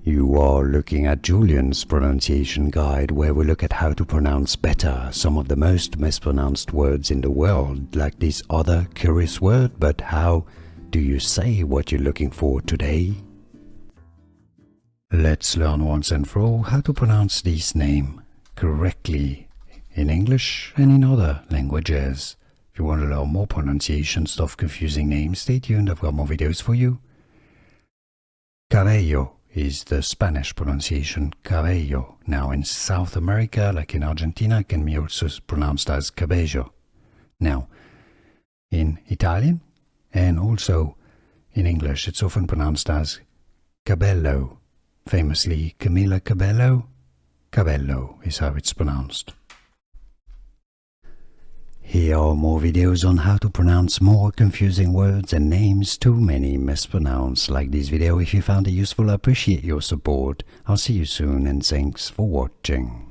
You are looking at Julian's pronunciation guide, where we look at how to pronounce better some of the most mispronounced words in the world, like this other curious word. But how do you say what you're looking for today? Let's learn once and for all how to pronounce this name correctly in English and in other languages. If you want to learn more pronunciation stuff, confusing names, stay tuned, I've got more videos for you. Cabello is the Spanish pronunciation, cabello. Now in South America, like in Argentina, it can be also pronounced as cabello. Now, in Italian and also in English, it's often pronounced as cabello. Famously, Camila Cabello, cabello is how it's pronounced. Here are more videos on how to pronounce more confusing words and names too many mispronounced. Like this video if you found it useful. I appreciate your support. I'll see you soon and thanks for watching.